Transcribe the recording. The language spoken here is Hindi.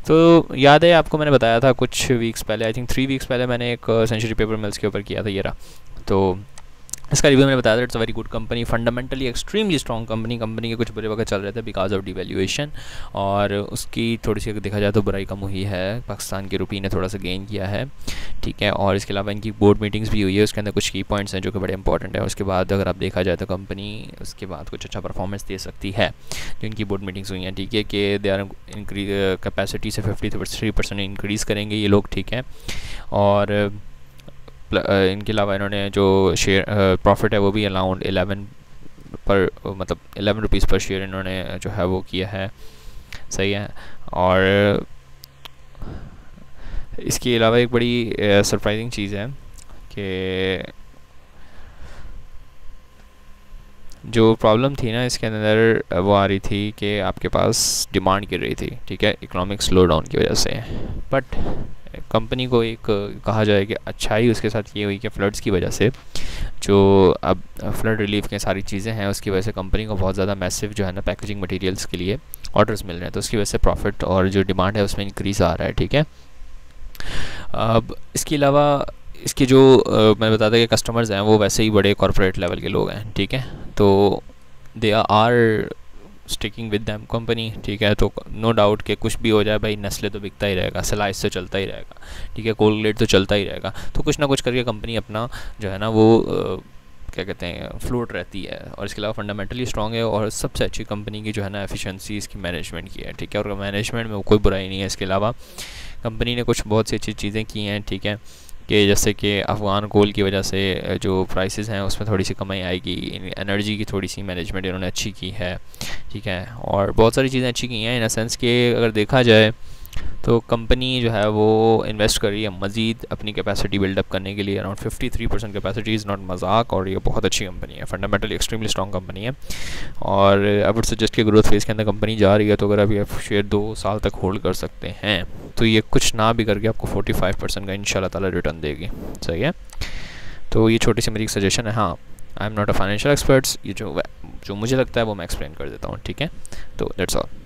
तो याद है आपको, मैंने बताया था कुछ वीक्स पहले, आई थिंक 3 वीक्स पहले, मैंने एक सेंचुरी पेपर मिल्स के ऊपर किया था ये रहा। तो इसका रिव्यू मैंने बताया था, it's a very good company, fundamentally extremely strong company. Company के कुछ बुरे वक्त चल रहे थे बिकॉज ऑफ डिवैल्यूएशन, और उसकी थोड़ी सी अगर देखा जाए तो बुराई कम हुई है, पाकिस्तान की रुपये ने थोड़ा सा गेन किया है, ठीक है। और इसके अलावा इनकी बोर्ड मीटिंग्स भी हुई है, उसके अंदर कुछ की पॉइंट्स हैं जो कि बड़े इंपॉर्टेंट है। उसके बाद अगर आप देखा जाए तो कंपनी उसके बाद कुछ अच्छा परफॉर्मेंस दे सकती है। जो इनकी बोर्ड मीटिंग्स हुई हैं, ठीक है, कि दे आर इंक्रीज कैपेसिटी से 53% इंक्रीज़ करेंगे ये लोग, ठीक है। और इनके अलावा इन्होंने जो शेयर प्रॉफिट है वो भी अराउंड 11 पर, मतलब 11 रुपीज़ पर शेयर इन्होंने जो है वो किया है, सही है। और इसके अलावा एक बड़ी सरप्राइजिंग चीज़ है कि जो प्रॉब्लम थी ना इसके अंदर वो आ रही थी कि आपके पास डिमांड गिर रही थी, ठीक है, इकोनॉमिक स्लो डाउन की वजह से। बट कंपनी को एक कहा जाए कि अच्छाई उसके साथ ये हुई कि फ्लड्स की वजह से, जो अब फ्लड रिलीफ के सारी चीज़ें हैं उसकी वजह से कंपनी को बहुत ज़्यादा मैसिव जो है ना पैकेजिंग मटेरियल्स के लिए ऑर्डर्स मिल रहे हैं, तो उसकी वजह से प्रॉफिट और जो डिमांड है उसमें इंक्रीज़ आ रहा है, ठीक है। अब इसके अलावा इसके जो मैंने बताया था कि कस्टमर्स हैं वो वैसे ही बड़े कॉर्पोरेट लेवल के लोग हैं, ठीक है। तो they are sticking with them company, ठीक है। तो नो डाउट कि कुछ भी हो जाए भाई, नेस्ले तो बिकता ही रहेगा, सलाइस तो चलता ही रहेगा, ठीक है, कोलगेट तो चलता ही रहेगा। तो कुछ ना कुछ करके कंपनी अपना जो है ना वो क्या कहते हैं फ्लोट रहती है। और इसके अलावा फंडामेंटली स्ट्रॉन्ग है, और सबसे अच्छी कंपनी की जो है ना एफिशिएंसी इसकी मैनेजमेंट की है, ठीक है। और मैनेजमेंट में कोई बुराई नहीं है। इसके अलावा कंपनी ने कुछ बहुत सी अच्छी चीज़ें की हैं, ठीक है, कि जैसे कि अफ़गान कोल की वजह से जो प्राइसेस हैं उसमें थोड़ी सी कमाई आएगी, एनर्जी की थोड़ी सी मैनेजमेंट इन्होंने अच्छी की है, ठीक है। और बहुत सारी चीज़ें अच्छी की हैं इन अ सेंस कि अगर देखा जाए तो कंपनी जो है वो इन्वेस्ट कर रही है मज़ीद अपनी कैपेसिटी बिल्डअप करने के लिए। अराउंड 53% कैपेसिटी इज़ नॉट मजाक, और ये बहुत अच्छी कंपनी है, फंडामेंटली एक्सट्रीमली स्ट्रॉन्ग कंपनी है। और आई वुड सजेस्ट कि ग्रोथ फेज़ के अंदर कंपनी जा रही है, तो अगर अभी आप शेयर 2 साल तक होल्ड कर सकते हैं तो ये कुछ ना भी करके आपको 45% का इंशाल्लाह ताला रिटर्न देगी, सही है। तो ये छोटी सी मेरी सजेशन है। हाँ, I am not a financial experts, ये जो मुझे लगता है वो मैं एक्सप्लेन कर देता हूँ, ठीक है। तो दैट्स ऑल।